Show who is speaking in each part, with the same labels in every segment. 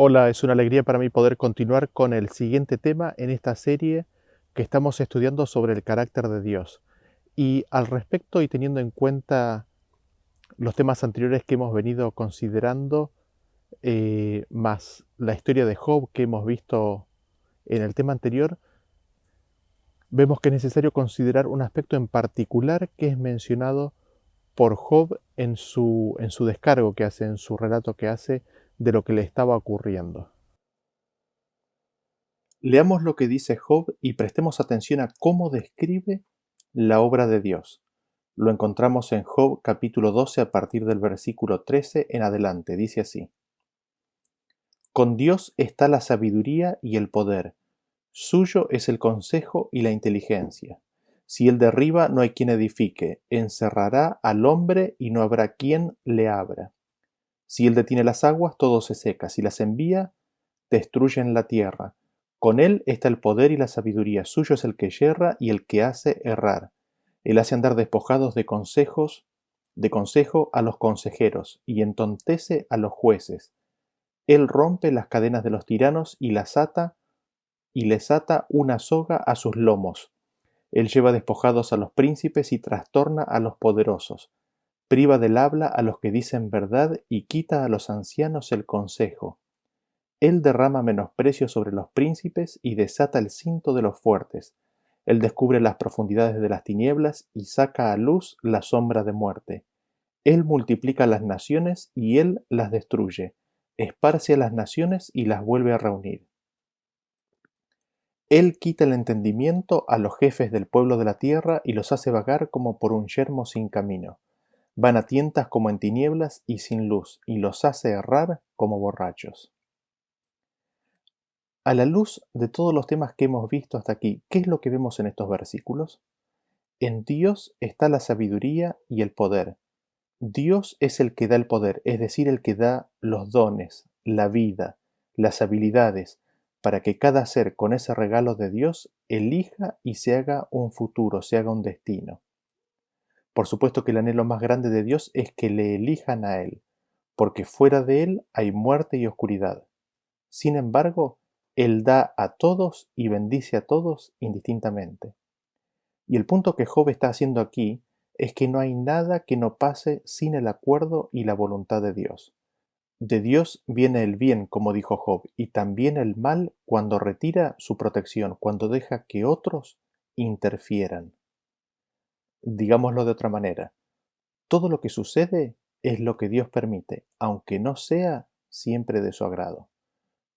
Speaker 1: Hola, es una alegría para mí poder continuar con el siguiente tema en esta serie que estamos estudiando sobre el carácter de Dios. Y al respecto y teniendo en cuenta los temas anteriores que hemos venido considerando, más la historia de Job que hemos visto en el tema anterior, vemos que es necesario considerar un aspecto en particular que es mencionado por Job en su descargo que hace, en su relato que hace de lo que le estaba ocurriendo. Leamos lo que dice Job y prestemos atención a cómo describe la obra de Dios. Lo encontramos en Job capítulo 12 a partir del versículo 13 en adelante. Dice así: Con Dios está la sabiduría y el poder, suyo es el consejo y la inteligencia. Si él derriba, no hay quien edifique, encerrará al hombre y no habrá quien le abra. Si él detiene las aguas, todo se seca, si las envía, destruyen la tierra. Con él está el poder y la sabiduría, suyo es el que yerra y el que hace errar. Él hace andar despojados de consejo a los consejeros, y entontece a los jueces. Él rompe las cadenas de los tiranos y les ata una soga a sus lomos. Él lleva despojados a los príncipes y trastorna a los poderosos. Priva del habla a los que dicen verdad y quita a los ancianos el consejo. Él derrama menosprecio sobre los príncipes y desata el cinto de los fuertes. Él descubre las profundidades de las tinieblas y saca a luz la sombra de muerte. Él multiplica las naciones y él las destruye. Esparce a las naciones y las vuelve a reunir. Él quita el entendimiento a los jefes del pueblo de la tierra y los hace vagar como por un yermo sin camino. Van a tientas como en tinieblas y sin luz, y los hace errar como borrachos. A la luz de todos los temas que hemos visto hasta aquí, ¿qué es lo que vemos en estos versículos? En Dios está la sabiduría y el poder. Dios es el que da el poder, es decir, el que da los dones, la vida, las habilidades, para que cada ser con ese regalo de Dios elija y se haga un futuro, se haga un destino. Por supuesto que el anhelo más grande de Dios es que le elijan a Él, porque fuera de Él hay muerte y oscuridad. Sin embargo, Él da a todos y bendice a todos indistintamente. Y el punto que Job está haciendo aquí es que no hay nada que no pase sin el acuerdo y la voluntad de Dios. De Dios viene el bien, como dijo Job, y también el mal cuando retira su protección, cuando deja que otros interfieran. Digámoslo de otra manera, todo lo que sucede es lo que Dios permite, aunque no sea siempre de su agrado.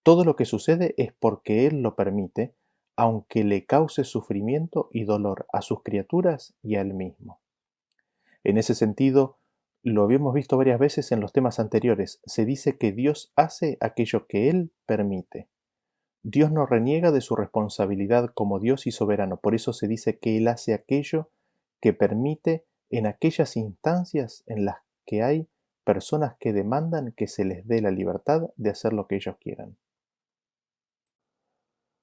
Speaker 1: Todo lo que sucede es porque Él lo permite, aunque le cause sufrimiento y dolor a sus criaturas y a Él mismo. En ese sentido, lo habíamos visto varias veces en los temas anteriores, se dice que Dios hace aquello que Él permite. Dios no reniega de su responsabilidad como Dios y soberano, por eso se dice que Él hace aquello que permite en aquellas instancias en las que hay personas que demandan que se les dé la libertad de hacer lo que ellos quieran.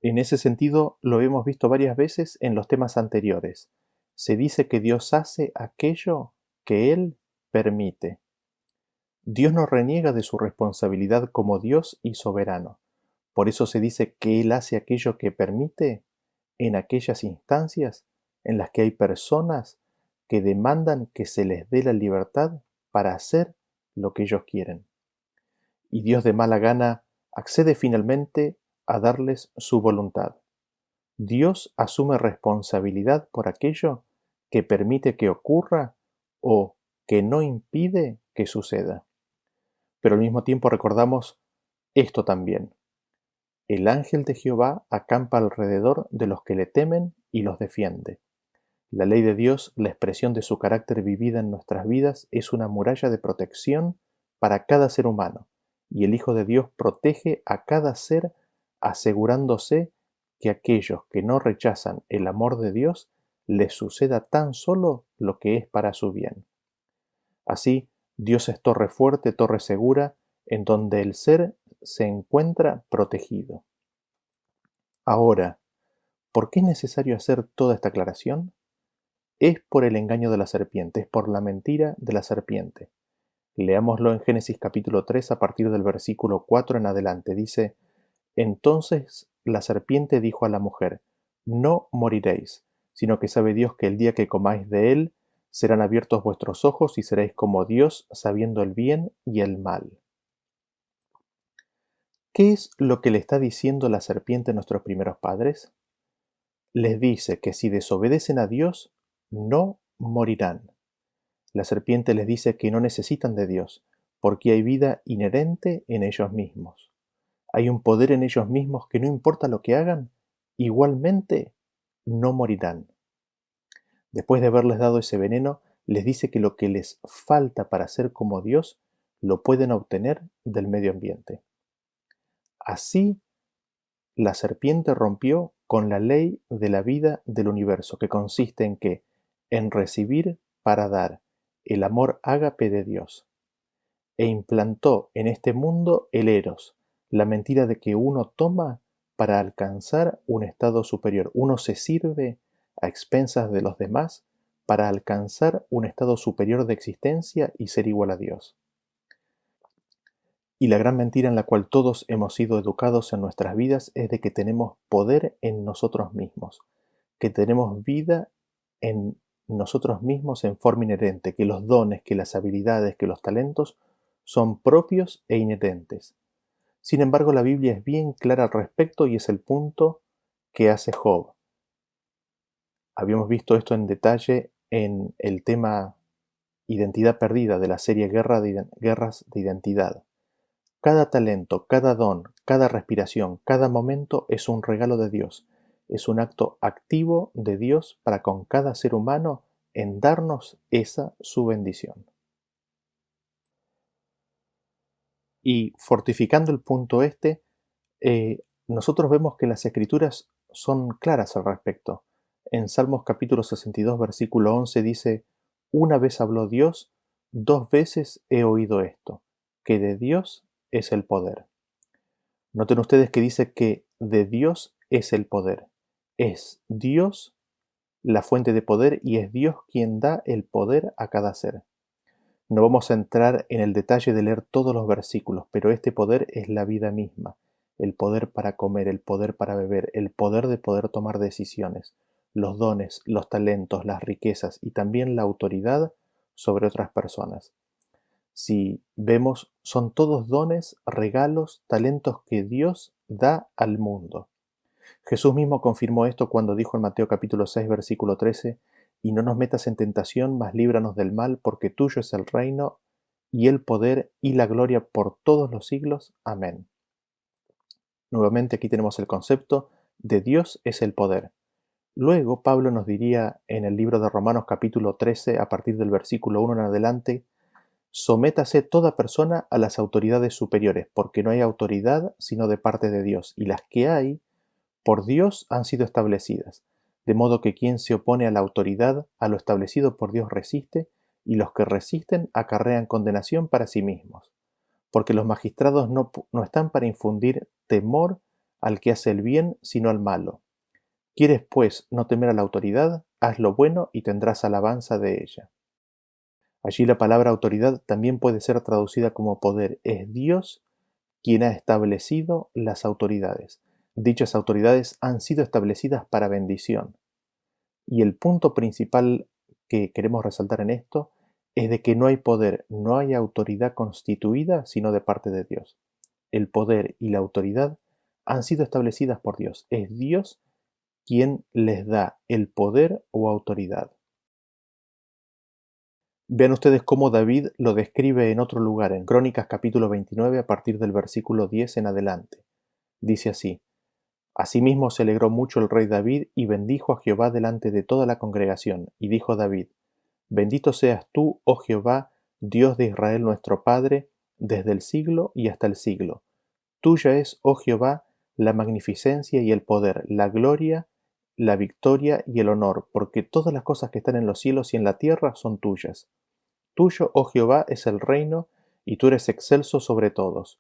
Speaker 1: En ese sentido, lo hemos visto varias veces en los temas anteriores. Se dice que Dios hace aquello que Él permite. Dios no reniega de su responsabilidad como Dios y soberano. Por eso se dice que Él hace aquello que permite en aquellas instancias en las que hay personas que demandan que se les dé la libertad para hacer lo que ellos quieren. Y Dios de mala gana accede finalmente a darles su voluntad. Dios asume responsabilidad por aquello que permite que ocurra o que no impide que suceda. Pero al mismo tiempo recordamos esto también. El ángel de Jehová acampa alrededor de los que le temen y los defiende. La ley de Dios, la expresión de su carácter vivida en nuestras vidas, es una muralla de protección para cada ser humano, y el Hijo de Dios protege a cada ser asegurándose que aquellos que no rechazan el amor de Dios les suceda tan solo lo que es para su bien. Así, Dios es torre fuerte, torre segura, en donde el ser se encuentra protegido. Ahora, ¿por qué es necesario hacer toda esta aclaración? Es por el engaño de la serpiente, es por la mentira de la serpiente. Leámoslo en Génesis capítulo 3 a partir del versículo 4 en adelante. Dice: Entonces la serpiente dijo a la mujer: No moriréis, sino que sabe Dios que el día que comáis de él, serán abiertos vuestros ojos y seréis como Dios, sabiendo el bien y el mal. ¿Qué es lo que le está diciendo la serpiente a nuestros primeros padres? Les dice que si desobedecen a Dios, no morirán. La serpiente les dice que no necesitan de Dios, porque hay vida inherente en ellos mismos. Hay un poder en ellos mismos que no importa lo que hagan, igualmente no morirán. Después de haberles dado ese veneno, les dice que lo que les falta para ser como Dios lo pueden obtener del medio ambiente. Así, la serpiente rompió con la ley de la vida del universo, que consiste en que, en recibir para dar, el amor ágape de Dios, e implantó en este mundo el eros, la mentira de que uno toma para alcanzar un estado superior. Uno se sirve a expensas de los demás para alcanzar un estado superior de existencia y ser igual a Dios. Y la gran mentira en la cual todos hemos sido educados en nuestras vidas es de que tenemos poder en nosotros mismos, que tenemos vida en nosotros mismos en forma inherente, que los dones, que las habilidades, que los talentos son propios e inherentes. Sin embargo, la Biblia es bien clara al respecto y es el punto que hace Job. Habíamos visto esto en detalle en el tema Identidad Perdida de la serie Guerras de Identidad. Cada talento, cada don, cada respiración, cada momento es un regalo de Dios. Es un acto activo de Dios para con cada ser humano en darnos esa su bendición. Y fortificando el punto nosotros vemos que las escrituras son claras al respecto. En Salmos capítulo 62, versículo 11 dice: Una vez habló Dios, 2 veces he oído esto, que de Dios es el poder. Noten ustedes que dice que de Dios es el poder. Es Dios la fuente de poder y es Dios quien da el poder a cada ser. No vamos a entrar en el detalle de leer todos los versículos, pero este poder es la vida misma, el poder para comer, el poder para beber, el poder de poder tomar decisiones, los dones, los talentos, las riquezas y también la autoridad sobre otras personas. Si vemos, son todos dones, regalos, talentos que Dios da al mundo. Jesús mismo confirmó esto cuando dijo en Mateo capítulo 6, versículo 13: Y no nos metas en tentación, mas líbranos del mal, porque tuyo es el reino, y el poder, y la gloria por todos los siglos. Amén. Nuevamente aquí tenemos el concepto de Dios es el poder. Luego Pablo nos diría en el libro de Romanos capítulo 13, a partir del versículo 1 en adelante: Sométase toda persona a las autoridades superiores, porque no hay autoridad sino de parte de Dios, y las que hay por Dios han sido establecidas, de modo que quien se opone a la autoridad, a lo establecido por Dios resiste, y los que resisten acarrean condenación para sí mismos, porque los magistrados no están para infundir temor al que hace el bien, sino al malo. ¿Quieres, pues, no temer a la autoridad? Haz lo bueno y tendrás alabanza de ella. Allí la palabra autoridad también puede ser traducida como poder. Es Dios quien ha establecido las autoridades. Dichas autoridades han sido establecidas para bendición. Y el punto principal que queremos resaltar en esto es de que no hay poder, no hay autoridad constituida sino de parte de Dios. El poder y la autoridad han sido establecidas por Dios. Es Dios quien les da el poder o autoridad. Vean ustedes cómo David lo describe en otro lugar, en Crónicas capítulo 29 a partir del versículo 10 en adelante. Dice así: Asimismo se alegró mucho el rey David y bendijo a Jehová delante de toda la congregación. Y dijo David: Bendito seas tú, oh Jehová, Dios de Israel nuestro Padre, desde el siglo y hasta el siglo. Tuya es, oh Jehová, la magnificencia y el poder, la gloria, la victoria y el honor, porque todas las cosas que están en los cielos y en la tierra son tuyas. Tuyo, oh Jehová, es el reino, y tú eres excelso sobre todos.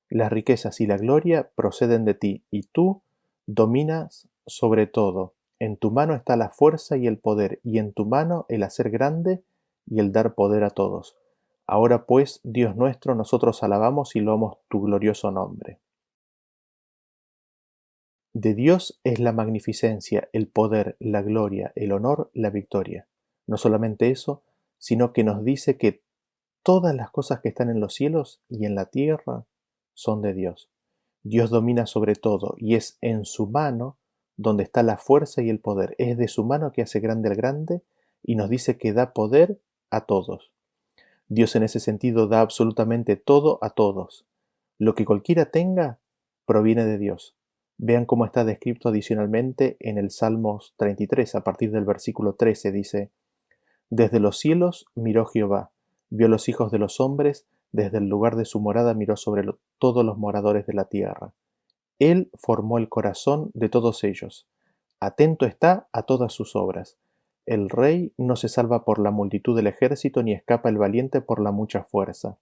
Speaker 1: Las riquezas y la gloria proceden de ti, y tú dominas sobre todo. En tu mano está la fuerza y el poder, y en tu mano el hacer grande y el dar poder a todos. Ahora pues, Dios nuestro, nosotros alabamos y loamos tu glorioso nombre. De Dios es la magnificencia, el poder, la gloria, el honor, la victoria. No solamente eso, sino que nos dice que todas las cosas que están en los cielos y en la tierra son de Dios. Dios domina sobre todo y es en su mano donde está la fuerza y el poder. Es de su mano que hace grande al grande y nos dice que da poder a todos. Dios en ese sentido da absolutamente todo a todos. Lo que cualquiera tenga proviene de Dios. Vean cómo está descrito adicionalmente en el Salmos 33, a partir del versículo 13, dice: Desde los cielos miró Jehová, vio los hijos de los hombres, desde el lugar de su morada miró sobre todos los moradores de la tierra. Él formó el corazón de todos ellos. Atento está a todas sus obras. El rey no se salva por la multitud del ejército, ni escapa el valiente por la mucha fuerza.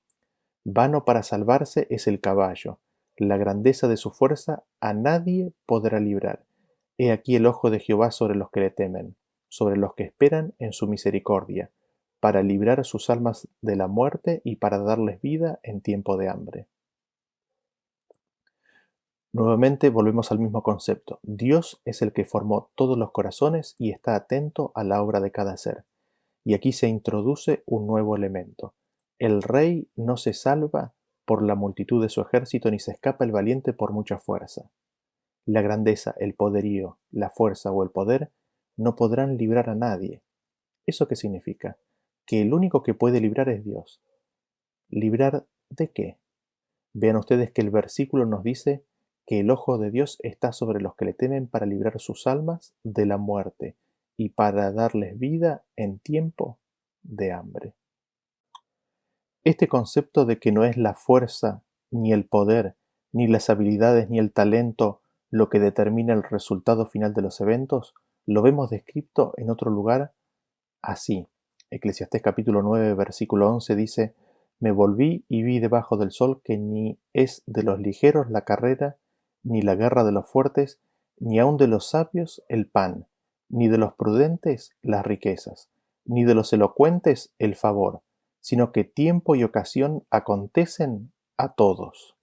Speaker 1: Vano para salvarse es el caballo. La grandeza de su fuerza a nadie podrá librar. He aquí el ojo de Jehová sobre los que le temen, sobre los que esperan en su misericordia, para librar sus almas de la muerte y para darles vida en tiempo de hambre. Nuevamente volvemos al mismo concepto. Dios es el que formó todos los corazones y está atento a la obra de cada ser. Y aquí se introduce un nuevo elemento. El rey no se salva por la multitud de su ejército, ni se escapa el valiente por mucha fuerza. La grandeza, el poderío, la fuerza o el poder no podrán librar a nadie. ¿Eso qué significa? Que el único que puede librar es Dios. ¿Librar de qué? Vean ustedes que el versículo nos dice que el ojo de Dios está sobre los que le temen para librar sus almas de la muerte y para darles vida en tiempo de hambre. Este concepto de que no es la fuerza, ni el poder, ni las habilidades, ni el talento lo que determina el resultado final de los eventos, lo vemos descrito en otro lugar así. Eclesiastés capítulo 9, versículo 11 dice: Me volví y vi debajo del sol que ni es de los ligeros la carrera, ni la guerra de los fuertes, ni aun de los sabios el pan, ni de los prudentes las riquezas, ni de los elocuentes el favor, sino que tiempo y ocasión acontecen a todos.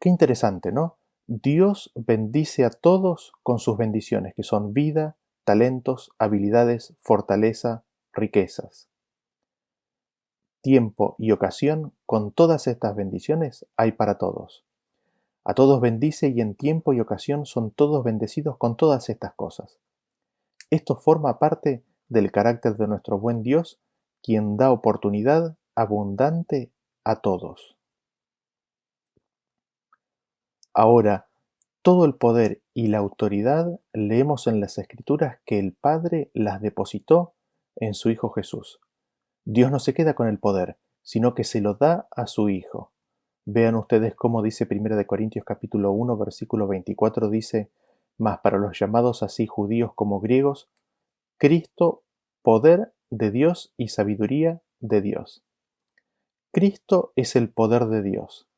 Speaker 1: Qué interesante, ¿no? Dios bendice a todos con sus bendiciones, que son vida, talentos, habilidades, fortaleza, riquezas. Tiempo y ocasión, con todas estas bendiciones, hay para todos. A todos bendice y en tiempo y ocasión son todos bendecidos con todas estas cosas. Esto forma parte del carácter de nuestro buen Dios, quien da oportunidad abundante a todos. Ahora, todo el poder y la autoridad leemos en las Escrituras que el Padre las depositó en su Hijo Jesús. Dios no se queda con el poder, sino que se lo da a su Hijo. Vean ustedes cómo dice 1 Corintios capítulo 1, versículo 24, dice: Mas para los llamados así judíos como griegos, Cristo, poder de Dios y sabiduría de Dios. Cristo es el poder de Dios.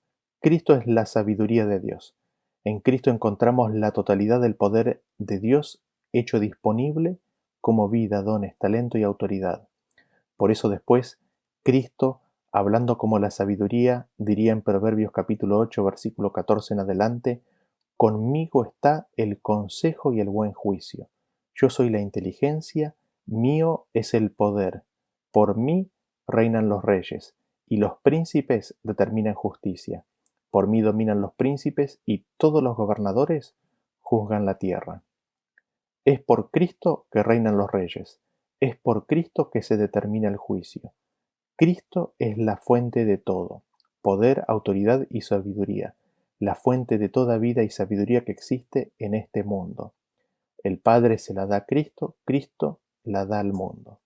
Speaker 1: Cristo es la sabiduría de Dios. En Cristo encontramos la totalidad del poder de Dios hecho disponible como vida, dones, talento y autoridad. Por eso después, Cristo, hablando como la sabiduría, diría en Proverbios capítulo 8, versículo 14 en adelante: Conmigo está el consejo y el buen juicio. Yo soy la inteligencia, mío es el poder. Por mí reinan los reyes, y los príncipes determinan justicia. Por mí dominan los príncipes, y todos los gobernadores juzgan la tierra. Es por Cristo que reinan los reyes. Es por Cristo que se determina el juicio. Cristo es la fuente de todo, poder, autoridad y sabiduría, la fuente de toda vida y sabiduría que existe en este mundo. El Padre se la da a Cristo, Cristo la da al mundo.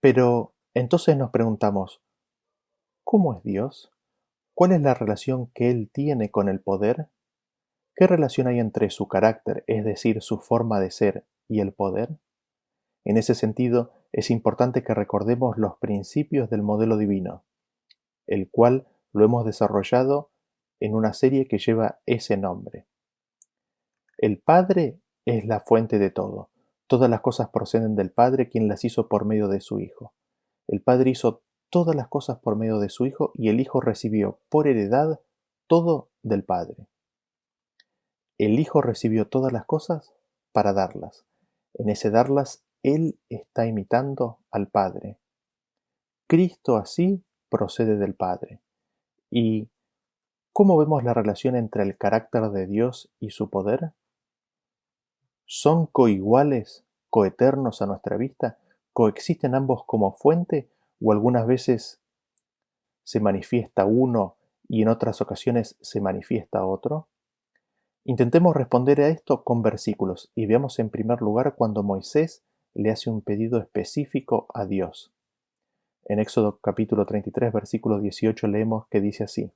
Speaker 1: Pero entonces nos preguntamos, ¿cómo es Dios? ¿Cuál es la relación que Él tiene con el poder? ¿Qué relación hay entre su carácter, es decir, su forma de ser, y el poder? En ese sentido, es importante que recordemos los principios del modelo divino, el cual lo hemos desarrollado en una serie que lleva ese nombre. El Padre es la fuente de todo. Todas las cosas proceden del Padre, quien las hizo por medio de su Hijo. El Padre hizo todas las cosas por medio de su Hijo y el Hijo recibió por heredad todo del Padre. El Hijo recibió todas las cosas para darlas. En ese darlas, Él está imitando al Padre. Cristo así procede del Padre. ¿Y cómo vemos la relación entre el carácter de Dios y su poder? ¿Son coiguales, coeternos a nuestra vista? ¿Coexisten ambos como fuente o algunas veces se manifiesta uno y en otras ocasiones se manifiesta otro? Intentemos responder a esto con versículos y veamos en primer lugar cuando Moisés le hace un pedido específico a Dios. En Éxodo capítulo 33, versículo 18 leemos que dice así: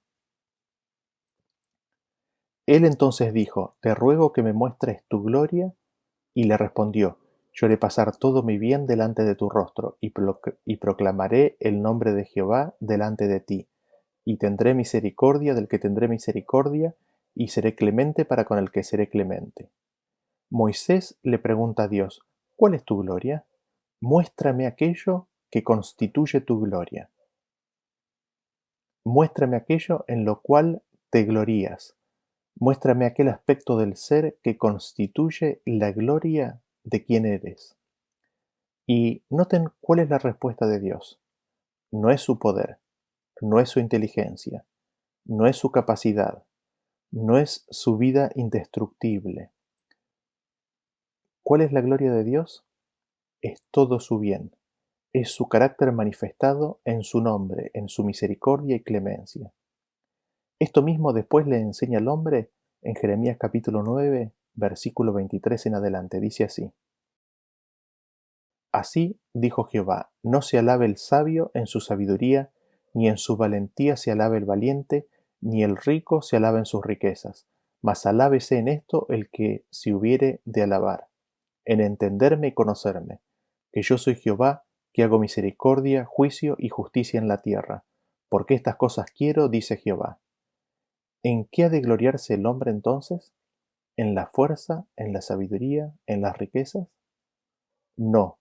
Speaker 1: Él entonces dijo: Te ruego que me muestres tu gloria. Y le respondió: Yo haré pasar todo mi bien delante de tu rostro, y proclamaré el nombre de Jehová delante de ti, y tendré misericordia del que tendré misericordia, y seré clemente para con el que seré clemente. Moisés le pregunta a Dios: ¿Cuál es tu gloria? Muéstrame aquello que constituye tu gloria. Muéstrame aquello en lo cual te glorías. Muéstrame aquel aspecto del ser que constituye la gloria de quien eres. Y noten cuál es la respuesta de Dios. No es su poder, no es su inteligencia, no es su capacidad, no es su vida indestructible. ¿Cuál es la gloria de Dios? Es todo su bien, es su carácter manifestado en su nombre, en su misericordia y clemencia. Esto mismo después le enseña al hombre en Jeremías capítulo 9, versículo 23 en adelante. Dice así: Así dijo Jehová: No se alabe el sabio en su sabiduría, ni en su valentía se alabe el valiente, ni el rico se alabe en sus riquezas, mas alábese en esto el que se hubiere de alabar, en entenderme y conocerme, que yo soy Jehová, que hago misericordia, juicio y justicia en la tierra, porque estas cosas quiero, dice Jehová. ¿En qué ha de gloriarse el hombre entonces? ¿En la fuerza, en la sabiduría, en las riquezas? No,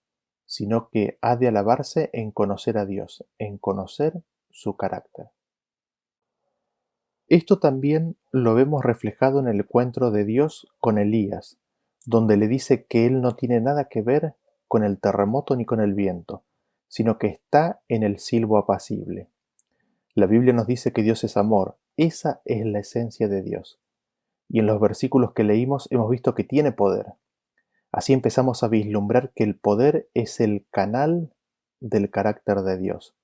Speaker 1: sino que ha de alabarse en conocer a Dios, en conocer su carácter. Esto también lo vemos reflejado en el encuentro de Dios con Elías, donde le dice que él no tiene nada que ver con el terremoto ni con el viento, sino que está en el silbo apacible. La Biblia nos dice que Dios es amor, esa es la esencia de Dios. Y en los versículos que leímos hemos visto que tiene poder. Así empezamos a vislumbrar que el poder es el canal del carácter de Dios.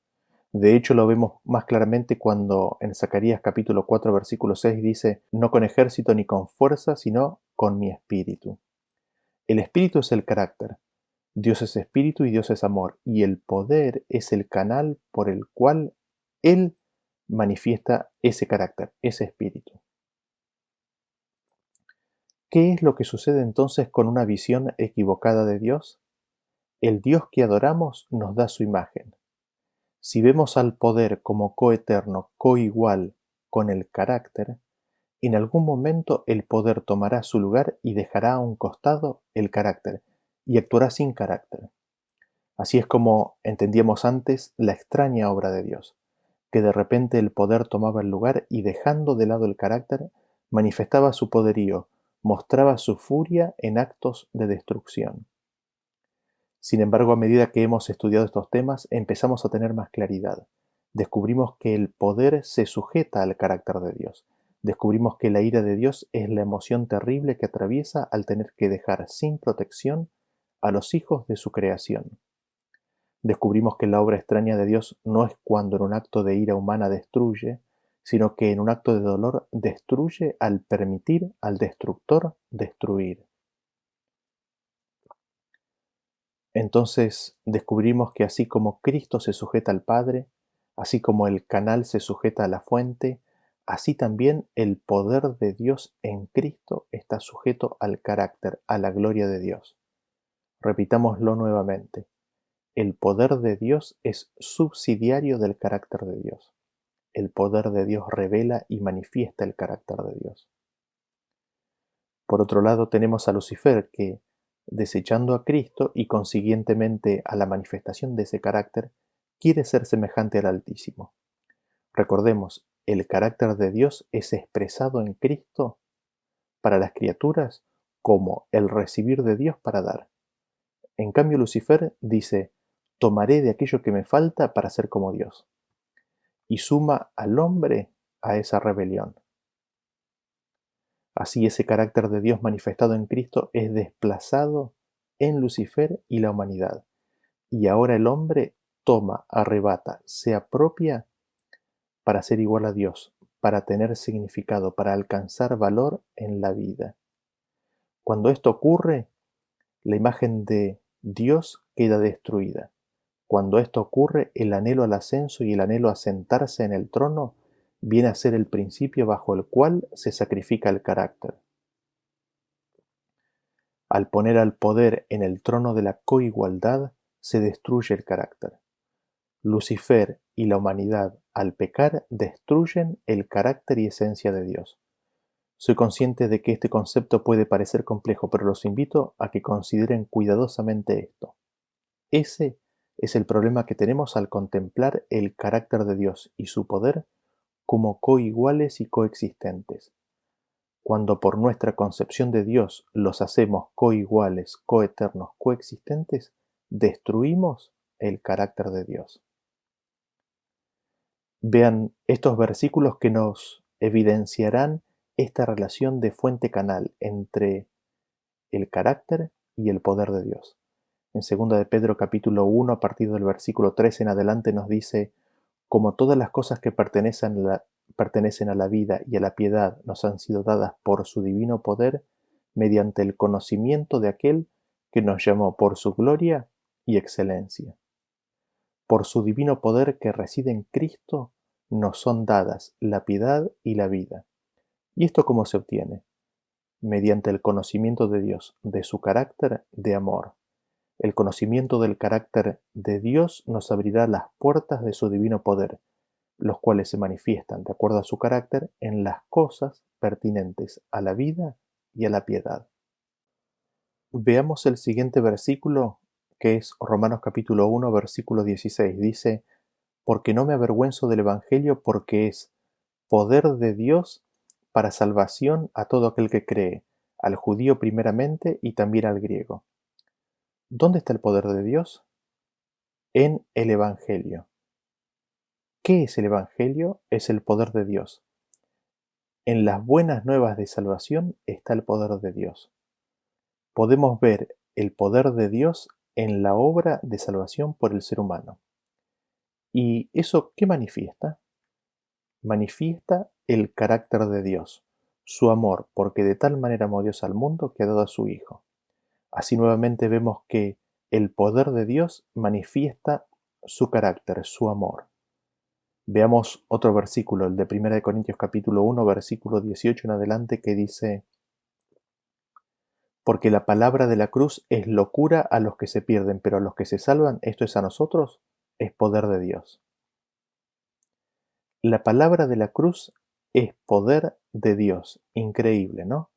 Speaker 1: De hecho, lo vemos más claramente cuando en Zacarías capítulo 4, versículo 6 dice: No con ejército ni con fuerza, sino con mi espíritu. El espíritu es el carácter. Dios es espíritu y Dios es amor. Y el poder es el canal por el cual Él manifiesta ese carácter, ese espíritu. ¿Qué es lo que sucede entonces con una visión equivocada de Dios? El Dios que adoramos nos da su imagen. Si vemos al poder como coeterno, coigual con el carácter, en algún momento el poder tomará su lugar y dejará a un costado el carácter y actuará sin carácter. Así es como entendíamos antes la extraña obra de Dios, que de repente el poder tomaba el lugar y dejando de lado el carácter, manifestaba su poderío, mostraba su furia en actos de destrucción. Sin embargo, a medida que hemos estudiado estos temas, empezamos a tener más claridad. Descubrimos que el poder se sujeta al carácter de Dios. Descubrimos que la ira de Dios es la emoción terrible que atraviesa al tener que dejar sin protección a los hijos de su creación. Descubrimos que la obra extraña de Dios no es cuando en un acto de ira humana destruye, sino que en un acto de dolor destruye al permitir al destructor destruir. Entonces descubrimos que así como Cristo se sujeta al Padre, así como el canal se sujeta a la fuente, así también el poder de Dios en Cristo está sujeto al carácter, a la gloria de Dios. Repitámoslo nuevamente. El poder de Dios es subsidiario del carácter de Dios. El poder de Dios revela y manifiesta el carácter de Dios. Por otro lado, tenemos a Lucifer que, desechando a Cristo y consiguientemente a la manifestación de ese carácter, quiere ser semejante al Altísimo. Recordemos, el carácter de Dios es expresado en Cristo para las criaturas como el recibir de Dios para dar. En cambio, Lucifer dice, tomaré de aquello que me falta para ser como Dios. Y suma al hombre a esa rebelión. Así ese carácter de Dios manifestado en Cristo es desplazado en Lucifer y la humanidad. Y ahora el hombre toma, arrebata, se apropia para ser igual a Dios, para tener significado, para alcanzar valor en la vida. Cuando esto ocurre, la imagen de Dios queda destruida. Cuando esto ocurre, el anhelo al ascenso y el anhelo a sentarse en el trono viene a ser el principio bajo el cual se sacrifica el carácter. Al poner al poder en el trono de la coigualdad, se destruye el carácter. Lucifer y la humanidad, al pecar, destruyen el carácter y esencia de Dios. Soy consciente de que este concepto puede parecer complejo, pero los invito a que consideren cuidadosamente esto. Ese es el problema que tenemos al contemplar el carácter de Dios y su poder como coiguales y coexistentes. Cuando por nuestra concepción de Dios los hacemos coiguales, coeternos, coexistentes, destruimos el carácter de Dios. Vean estos versículos que nos evidenciarán esta relación de fuente-canal entre el carácter y el poder de Dios. En 2 de Pedro capítulo 1, a partir del versículo 3 en adelante nos dice, como todas las cosas que pertenecen a la vida y a la piedad nos han sido dadas por su divino poder, mediante el conocimiento de aquel que nos llamó por su gloria y excelencia. Por su divino poder que reside en Cristo, nos son dadas la piedad y la vida. ¿Y esto cómo se obtiene? Mediante el conocimiento de Dios, de su carácter de amor. El conocimiento del carácter de Dios nos abrirá las puertas de su divino poder, los cuales se manifiestan, de acuerdo a su carácter, en las cosas pertinentes a la vida y a la piedad. Veamos el siguiente versículo, que es Romanos capítulo 1, versículo 16. Dice, porque no me avergüenzo del Evangelio, porque es poder de Dios para salvación a todo aquel que cree, al judío primeramente y también al griego. ¿Dónde está el poder de Dios? En el Evangelio. ¿Qué es el Evangelio? Es el poder de Dios. En las buenas nuevas de salvación está el poder de Dios. Podemos ver el poder de Dios en la obra de salvación por el ser humano. ¿Y eso qué manifiesta? Manifiesta el carácter de Dios, su amor, porque de tal manera amó Dios al mundo que ha dado a su Hijo. Así nuevamente vemos que el poder de Dios manifiesta su carácter, su amor. Veamos otro versículo, el de 1 Corintios capítulo 1, versículo 18 en adelante, que dice, porque la palabra de la cruz es locura a los que se pierden, pero a los que se salvan, esto es a nosotros, es poder de Dios. La palabra de la cruz es poder de Dios, increíble, ¿no?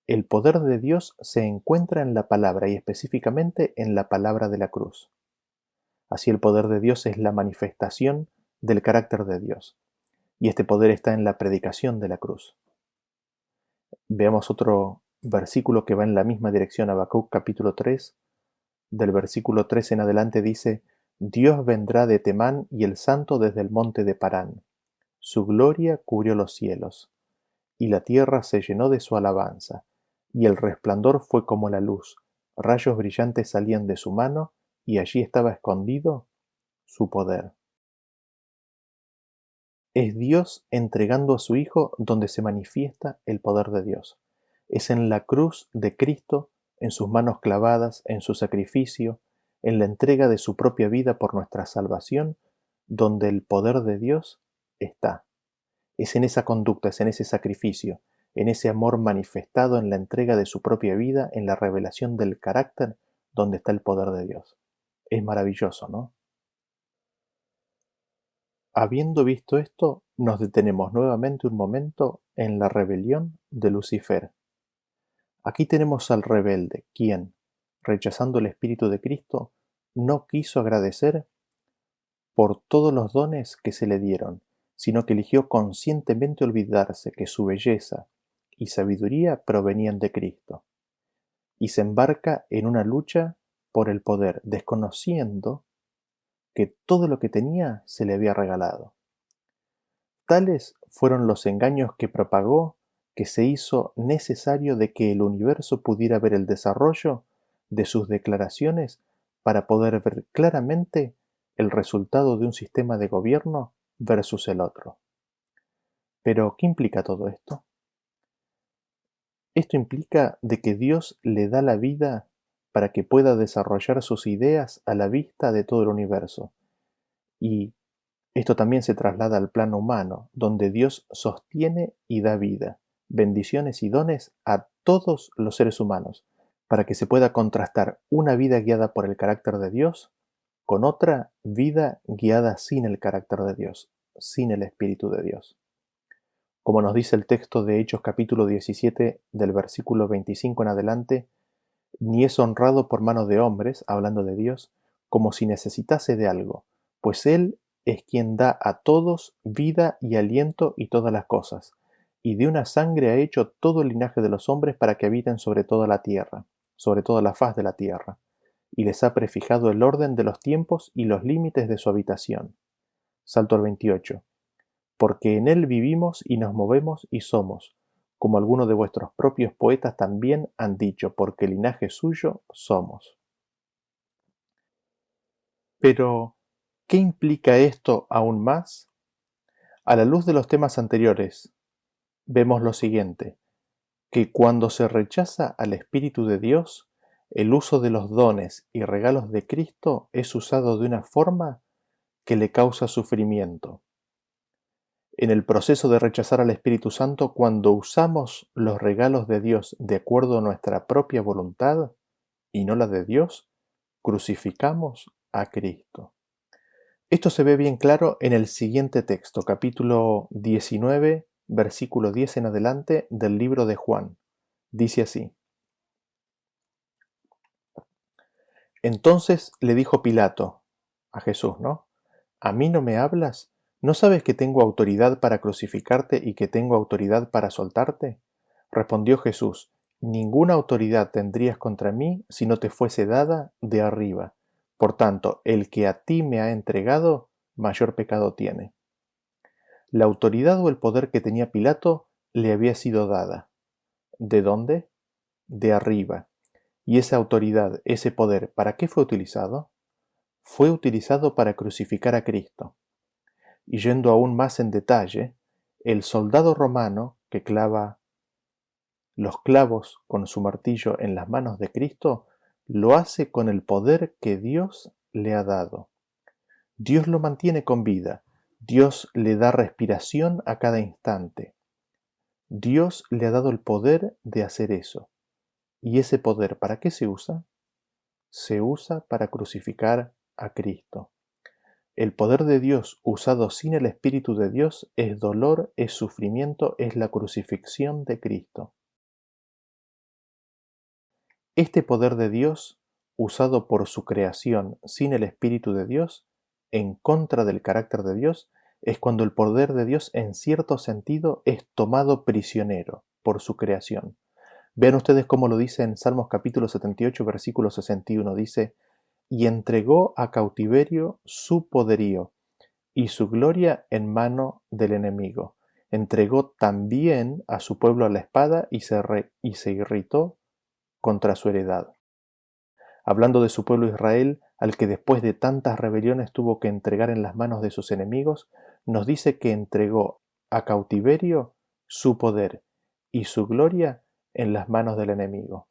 Speaker 1: El poder de Dios se encuentra en la palabra y específicamente en la palabra de la cruz. Así el poder de Dios es la manifestación del carácter de Dios. Y este poder está en la predicación de la cruz. Veamos otro versículo que va en la misma dirección, Habacuc capítulo 3, del versículo 3 en adelante dice, Dios vendrá de Temán y el santo desde el monte de Parán. Su gloria cubrió los cielos, y la tierra se llenó de su alabanza, y el resplandor fue como la luz, rayos brillantes salían de su mano, y allí estaba escondido su poder. Es Dios entregando a su Hijo donde se manifiesta el poder de Dios. Es en la cruz de Cristo, en sus manos clavadas, en su sacrificio, en la entrega de su propia vida por nuestra salvación, donde el poder de Dios está. Es en esa conducta, es en ese sacrificio, en ese amor manifestado en la entrega de su propia vida, en la revelación del carácter, donde está el poder de Dios. Es maravilloso, ¿no? Habiendo visto esto, nos detenemos nuevamente un momento en la rebelión de Lucifer. Aquí tenemos al rebelde, quien, rechazando el Espíritu de Cristo, no quiso agradecer por todos los dones que se le dieron, sino que eligió conscientemente olvidarse que su belleza y sabiduría provenían de Cristo, y se embarca en una lucha por el poder, desconociendo que todo lo que tenía se le había regalado. Tales fueron los engaños que propagó, que se hizo necesario de que el universo pudiera ver el desarrollo de sus declaraciones para poder ver claramente el resultado de un sistema de gobierno versus el otro. Pero, ¿qué implica todo esto? Esto implica de que Dios le da la vida para que pueda desarrollar sus ideas a la vista de todo el universo. Y esto también se traslada al plano humano, donde Dios sostiene y da vida, bendiciones y dones a todos los seres humanos, para que se pueda contrastar una vida guiada por el carácter de Dios con otra vida guiada sin el carácter de Dios, sin el Espíritu de Dios. Como nos dice el texto de Hechos capítulo 17 del versículo 25 en adelante, ni es honrado por mano de hombres, hablando de Dios, como si necesitase de algo, pues Él es quien da a todos vida y aliento y todas las cosas, y de una sangre ha hecho todo el linaje de los hombres para que habiten sobre toda la tierra, sobre toda la faz de la tierra, y les ha prefijado el orden de los tiempos y los límites de su habitación. Salto al 28. Porque en Él vivimos y nos movemos y somos, como algunos de vuestros propios poetas también han dicho, porque linaje suyo somos. Pero, ¿qué implica esto aún más? A la luz de los temas anteriores, vemos lo siguiente, que cuando se rechaza al Espíritu de Dios, el uso de los dones y regalos de Cristo es usado de una forma que le causa sufrimiento. En el proceso de rechazar al Espíritu Santo, cuando usamos los regalos de Dios de acuerdo a nuestra propia voluntad y no la de Dios, crucificamos a Cristo. Esto se ve bien claro en el siguiente texto, capítulo 19, versículo 10 en adelante del libro de Juan. Dice así: Entonces le dijo Pilato a Jesús, ¿no? ¿A mí no me hablas? ¿No sabes que tengo autoridad para crucificarte y que tengo autoridad para soltarte? Respondió Jesús: Ninguna autoridad tendrías contra mí si no te fuese dada de arriba. Por tanto, el que a ti me ha entregado, mayor pecado tiene. La autoridad o el poder que tenía Pilato le había sido dada. ¿De dónde? De arriba. ¿Y esa autoridad, ese poder, para qué fue utilizado? Fue utilizado para crucificar a Cristo. Y yendo aún más en detalle, el soldado romano que clava los clavos con su martillo en las manos de Cristo, lo hace con el poder que Dios le ha dado. Dios lo mantiene con vida, Dios le da respiración a cada instante. Dios le ha dado el poder de hacer eso. ¿Y ese poder para qué se usa? Se usa para crucificar a Cristo. El poder de Dios usado sin el Espíritu de Dios es dolor, es sufrimiento, es la crucifixión de Cristo. Este poder de Dios, usado por su creación sin el Espíritu de Dios, en contra del carácter de Dios, es cuando el poder de Dios en cierto sentido es tomado prisionero por su creación. Vean ustedes cómo lo dice en Salmos capítulo 78, versículo 61. Dice: Y entregó a cautiverio su poderío y su gloria en mano del enemigo. Entregó también a su pueblo a la espada y se irritó contra su heredad. Hablando de su pueblo Israel, al que después de tantas rebeliones tuvo que entregar en las manos de sus enemigos, nos dice que entregó a cautiverio su poder y su gloria en las manos del enemigo.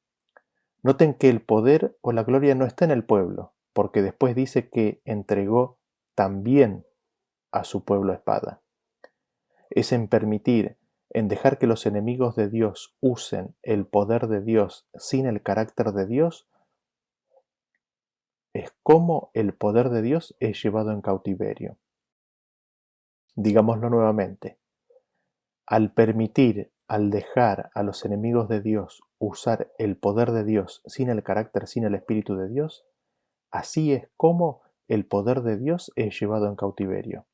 Speaker 1: Noten que el poder o la gloria no está en el pueblo, porque después dice que entregó también a su pueblo a espada. Es en permitir, en dejar que los enemigos de Dios usen el poder de Dios sin el carácter de Dios, es como el poder de Dios es llevado en cautiverio. Digámoslo nuevamente, al permitir, al dejar a los enemigos de Dios usar el poder de Dios sin el carácter, sin el Espíritu de Dios, así es como el poder de Dios es llevado en cautiverio.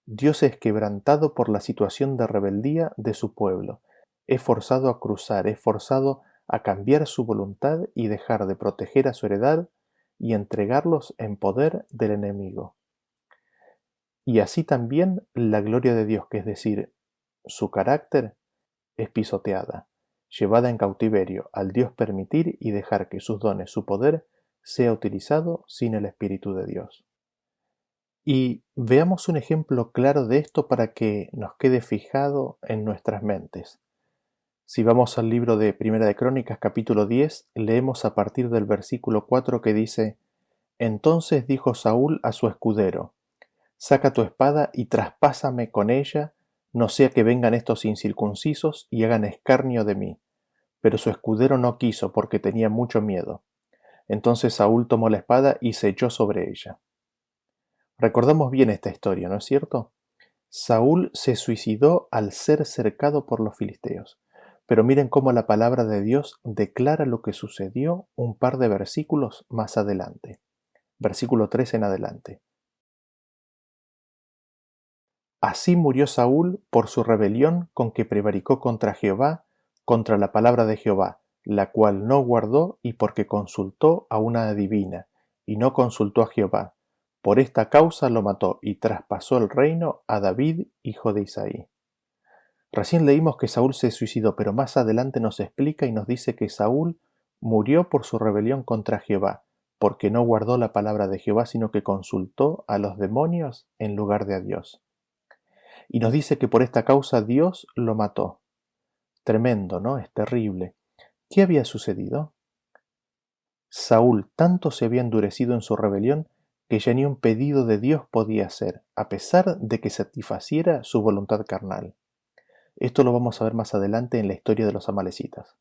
Speaker 1: Dios es quebrantado por la situación de rebeldía de su pueblo, es forzado a cruzar, es forzado a cambiar su voluntad y dejar de proteger a su heredad y entregarlos en poder del enemigo. Y así también la gloria de Dios, que es decir, su carácter, es pisoteada, llevada en cautiverio al Dios permitir y dejar que sus dones, su poder, sea utilizado sin el Espíritu de Dios. Y veamos un ejemplo claro de esto para que nos quede fijado en nuestras mentes. Si vamos al libro de Primera de Crónicas, capítulo 10, leemos a partir del versículo 4 que dice: Entonces dijo Saúl a su escudero: Saca tu espada y traspásame con ella, no sea que vengan estos incircuncisos y hagan escarnio de mí. Pero su escudero no quiso porque tenía mucho miedo. Entonces Saúl tomó la espada y se echó sobre ella. Recordamos bien esta historia, ¿no es cierto? Saúl se suicidó al ser cercado por los filisteos. Pero miren cómo la palabra de Dios declara lo que sucedió un par de versículos más adelante. Versículo 3 en adelante. Así murió Saúl por su rebelión con que prevaricó contra Jehová, contra la palabra de Jehová, la cual no guardó, y porque consultó a una adivina, y no consultó a Jehová. Por esta causa lo mató y traspasó el reino a David, hijo de Isaí. Recién leímos que Saúl se suicidó, pero más adelante nos explica y nos dice que Saúl murió por su rebelión contra Jehová, porque no guardó la palabra de Jehová, sino que consultó a los demonios en lugar de a Dios. Y nos dice que por esta causa Dios lo mató. Tremendo, ¿no? Es terrible. ¿Qué había sucedido? Saúl tanto se había endurecido en su rebelión que ya ni un pedido de Dios podía hacer, a pesar de que satisfaciera su voluntad carnal. Esto lo vamos a ver más adelante en la historia de los amalecitas.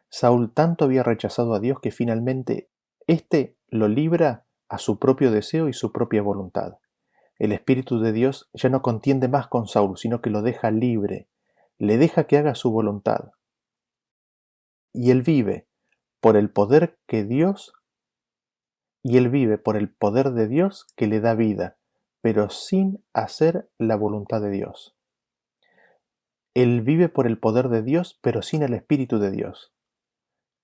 Speaker 1: Saúl tanto había rechazado a Dios que finalmente éste lo libra a su propio deseo y su propia voluntad. El Espíritu de Dios ya no contiende más con Saúl, sino que lo deja libre, le deja que haga su voluntad. Y él vive por el poder que Dios, y él vive por el poder de Dios que le da vida, pero sin hacer la voluntad de Dios. Él vive por el poder de Dios, pero sin el Espíritu de Dios.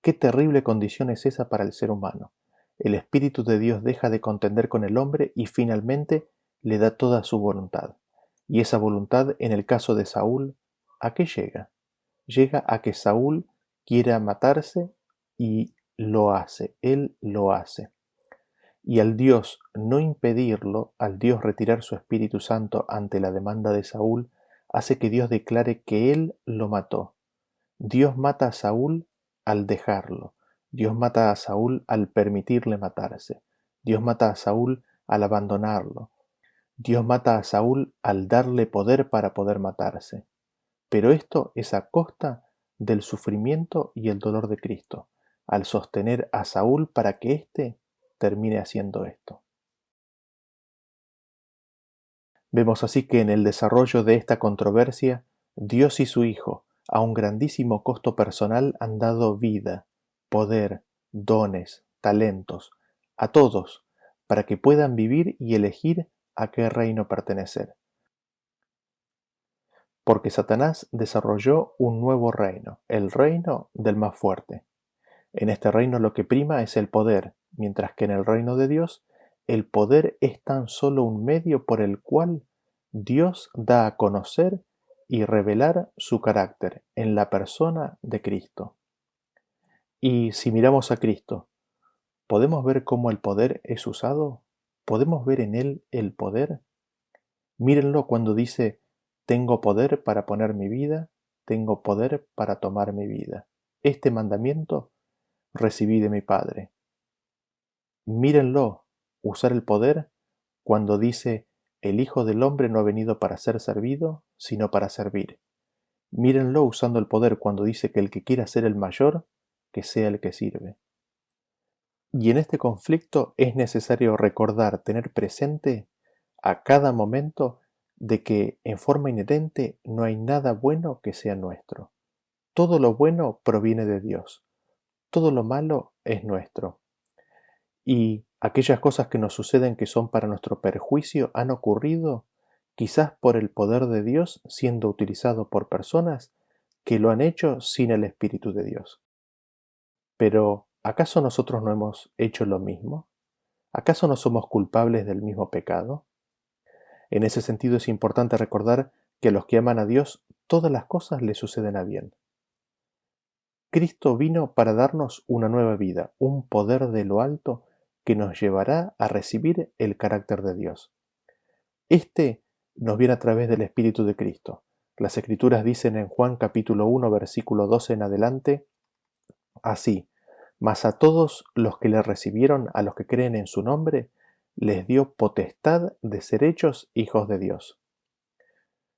Speaker 1: Qué terrible condición es esa para el ser humano. El Espíritu de Dios deja de contender con el hombre y finalmente le da toda su voluntad. Y esa voluntad, en el caso de Saúl, ¿a qué llega? Llega a que Saúl quiera matarse y lo hace, él lo hace. Y al Dios no impedirlo, al Dios retirar su Espíritu Santo ante la demanda de Saúl, hace que Dios declare que él lo mató. Dios mata a Saúl al dejarlo. Dios mata a Saúl al permitirle matarse. Dios mata a Saúl al abandonarlo. Dios mata a Saúl al darle poder para poder matarse. Pero esto es a costa del sufrimiento y el dolor de Cristo, al sostener a Saúl para que éste termine haciendo esto. Vemos así que en el desarrollo de esta controversia, Dios y su Hijo, a un grandísimo costo personal, han dado vida, poder, dones, talentos, a todos, para que puedan vivir y elegir a qué reino pertenecer. Porque Satanás desarrolló un nuevo reino, el reino del más fuerte. En este reino lo que prima es el poder, mientras que en el reino de Dios el poder es tan solo un medio por el cual Dios da a conocer y revelar su carácter en la persona de Cristo. Y si miramos a Cristo, ¿podemos ver cómo el poder es usado? ¿Podemos ver en él el poder? Mírenlo cuando dice: tengo poder para poner mi vida, tengo poder para tomar mi vida. Este mandamiento recibí de mi Padre. Mírenlo usar el poder cuando dice: el Hijo del Hombre no ha venido para ser servido, sino para servir. Mírenlo usando el poder cuando dice que el que quiera ser el mayor, que sea el que sirve. Y en este conflicto es necesario recordar, tener presente a cada momento de que en forma inherente no hay nada bueno que sea nuestro. Todo lo bueno proviene de Dios, todo lo malo es nuestro. Y Aquellas cosas que nos suceden que son para nuestro perjuicio han ocurrido quizás por el poder de Dios siendo utilizado por personas que lo han hecho sin el Espíritu de Dios. Pero, ¿acaso nosotros no hemos hecho lo mismo? ¿Acaso no somos culpables del mismo pecado? En ese sentido es importante recordar que a los que aman a Dios todas las cosas les suceden a bien. Cristo vino para darnos una nueva vida, un poder de lo alto que nos llevará a recibir el carácter de Dios. Este nos viene a través del Espíritu de Cristo. Las Escrituras dicen en Juan capítulo 1, versículo 12 en adelante, así, mas a todos los que le recibieron, a los que creen en su nombre, les dio potestad de ser hechos hijos de Dios.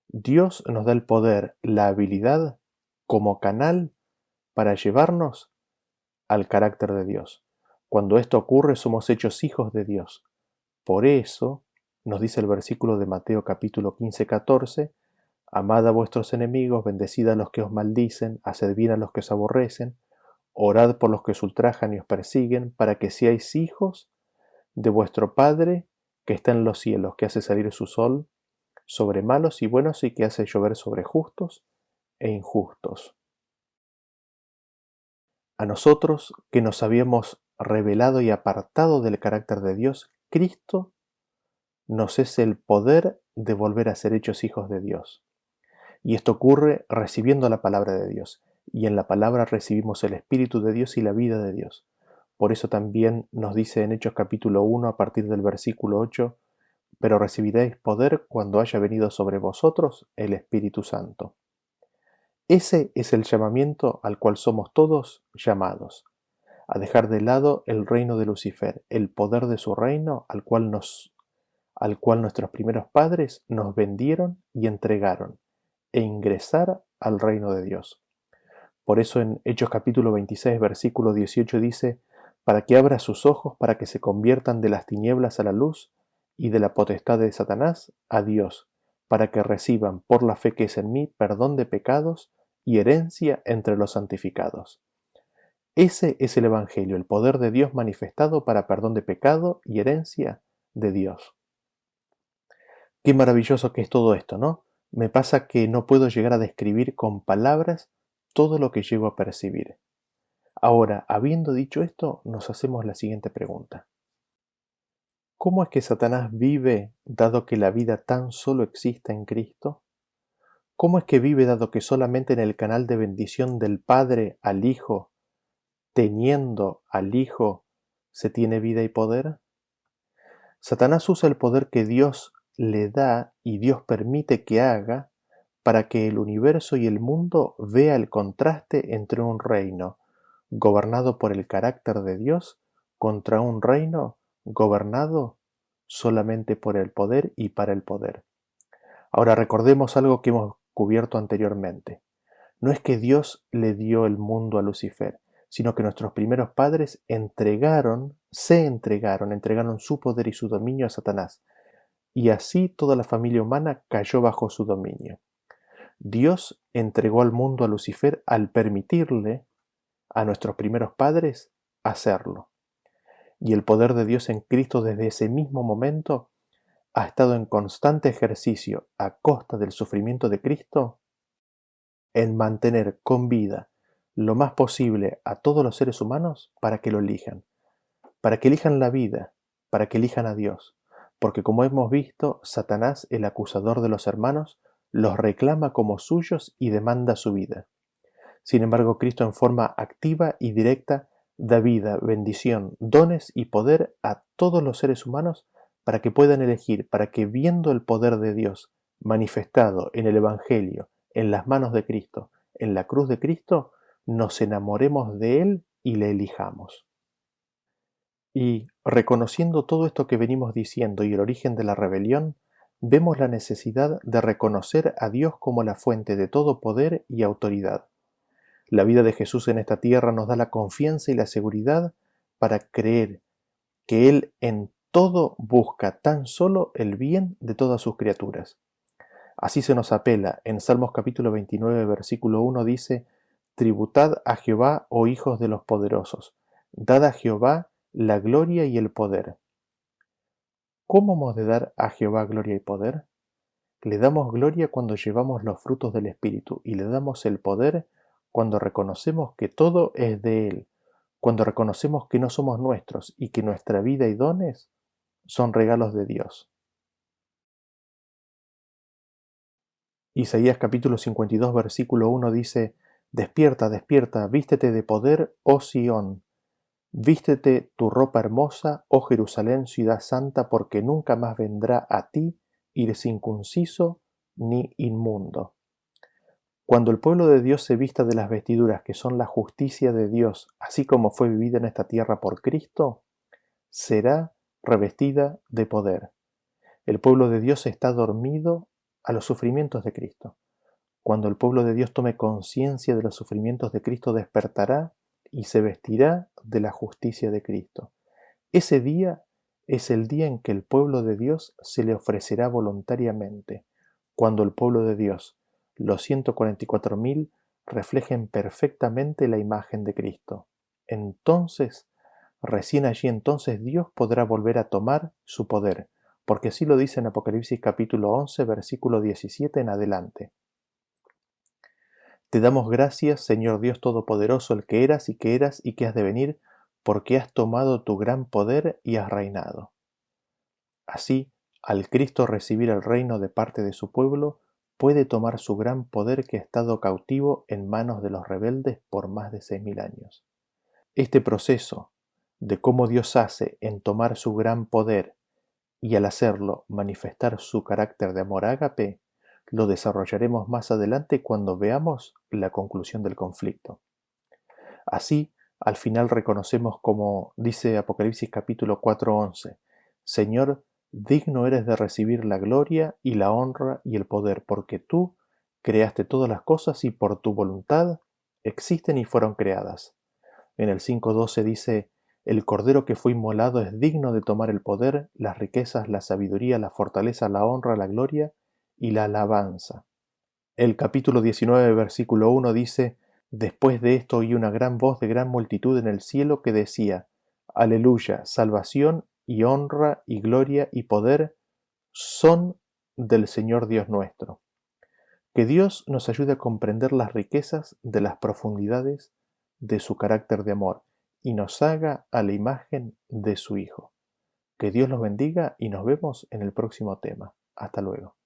Speaker 1: Dios nos da el poder, la habilidad, como canal para llevarnos al carácter de Dios. Cuando esto ocurre, somos hechos hijos de Dios. Por eso, nos dice el versículo de Mateo capítulo 15, 14, amad a vuestros enemigos, bendecid a los que os maldicen, haced bien a los que os aborrecen, orad por los que os ultrajan y os persiguen, para que seáis hijos de vuestro Padre que está en los cielos, que hace salir su sol sobre malos y buenos y que hace llover sobre justos e injustos. A nosotros, que nos habíamos revelado y apartado del carácter de Dios, Cristo nos es el poder de volver a ser hechos hijos de Dios. Y esto ocurre recibiendo la palabra de Dios. Y en la palabra recibimos el Espíritu de Dios y la vida de Dios. Por eso también nos dice en Hechos capítulo 1 a partir del versículo 8, pero recibiréis poder cuando haya venido sobre vosotros el Espíritu Santo. Ese es el llamamiento al cual somos todos llamados, a dejar de lado el reino de Lucifer, el poder de su reino al cual nuestros primeros padres nos vendieron y entregaron, e ingresar al reino de Dios. Por eso en Hechos capítulo 26, versículo 18 dice, para que abra sus ojos para que se conviertan de las tinieblas a la luz y de la potestad de Satanás a Dios, para que reciban por la fe que es en mí perdón de pecados y herencia entre los santificados. Ese es el Evangelio, el poder de Dios manifestado para perdón de pecado y herencia de Dios. Qué maravilloso que es todo esto, ¿no? Me pasa que no puedo llegar a describir con palabras todo lo que llego a percibir. Ahora, habiendo dicho esto, nos hacemos la siguiente pregunta. ¿Cómo es que Satanás vive dado que la vida tan solo existe en Cristo? ¿Cómo es que vive dado que solamente en el canal de bendición del Padre al Hijo, teniendo al Hijo, se tiene vida y poder? Satanás usa el poder que Dios le da y Dios permite que haga para que el universo y el mundo vea el contraste entre un reino gobernado por el carácter de Dios contra un reino gobernado solamente por el poder y para el poder. Ahora recordemos algo que hemos cubierto anteriormente. No es que Dios le dio el mundo a Lucifer, sino que nuestros primeros padres entregaron su poder y su dominio a Satanás, y así toda la familia humana cayó bajo su dominio. Dios entregó al mundo a Lucifer al permitirle a nuestros primeros padres hacerlo. Y el poder de Dios en Cristo desde ese mismo momento ha estado en constante ejercicio a costa del sufrimiento de Cristo en mantener con vida lo más posible a todos los seres humanos para que lo elijan, para que elijan la vida, para que elijan a Dios. Porque como hemos visto, Satanás, el acusador de los hermanos, los reclama como suyos y demanda su vida. Sin embargo, Cristo en forma activa y directa da vida, bendición, dones y poder a todos los seres humanos para que puedan elegir, para que viendo el poder de Dios manifestado en el Evangelio, en las manos de Cristo, en la cruz de Cristo, nos enamoremos de Él y le elijamos. Y reconociendo todo esto que venimos diciendo y el origen de la rebelión, vemos la necesidad de reconocer a Dios como la fuente de todo poder y autoridad. La vida de Jesús en esta tierra nos da la confianza y la seguridad para creer que Él en todo busca tan solo el bien de todas sus criaturas. Así se nos apela en Salmos capítulo 29, versículo 1 dice, tributad a Jehová, oh hijos de los poderosos, dad a Jehová la gloria y el poder. ¿Cómo hemos de dar a Jehová gloria y poder? Le damos gloria cuando llevamos los frutos del Espíritu y le damos el poder cuando reconocemos que todo es de Él, cuando reconocemos que no somos nuestros y que nuestra vida y dones son regalos de Dios. Isaías capítulo 52 versículo 1 dice: Despierta, despierta, vístete de poder, oh Sión. Vístete tu ropa hermosa, oh Jerusalén, ciudad santa, porque nunca más vendrá a ti ircircunciso ni inmundo. Cuando el pueblo de Dios se vista de las vestiduras que son la justicia de Dios, así como fue vivida en esta tierra por Cristo, será revestida de poder. El pueblo de Dios está dormido a los sufrimientos de Cristo. Cuando el pueblo de Dios tome conciencia de los sufrimientos de Cristo, despertará y se vestirá de la justicia de Cristo. Ese día es el día en que el pueblo de Dios se le ofrecerá voluntariamente, cuando el pueblo de Dios, los 144.000, reflejen perfectamente la imagen de Cristo. Entonces, recién allí entonces Dios podrá volver a tomar su poder, porque así lo dice en Apocalipsis capítulo 11, versículo 17 en adelante. Te damos gracias, Señor Dios Todopoderoso, el que eras y que has de venir, porque has tomado tu gran poder y has reinado. Así, al Cristo recibir el reino de parte de su pueblo, puede tomar su gran poder que ha estado cautivo en manos de los rebeldes por más de 6.000 años. Este proceso de cómo Dios hace en tomar su gran poder y al hacerlo manifestar su carácter de amor ágape, lo desarrollaremos más adelante cuando veamos la conclusión del conflicto. Así, al final reconocemos, como dice Apocalipsis capítulo 4:11, Señor, digno eres de recibir la gloria y la honra y el poder, porque tú creaste todas las cosas y por tu voluntad existen y fueron creadas. En el 5:12 dice, el Cordero que fue inmolado es digno de tomar el poder, las riquezas, la sabiduría, la fortaleza, la honra, la gloria y la alabanza. El capítulo 19, versículo 1 dice, después de esto oí una gran voz de gran multitud en el cielo que decía, Aleluya, salvación y honra y gloria y poder son del Señor Dios nuestro. Que Dios nos ayude a comprender las riquezas de las profundidades de su carácter de amor y nos haga a la imagen de su Hijo. Que Dios los bendiga y nos vemos en el próximo tema. Hasta luego.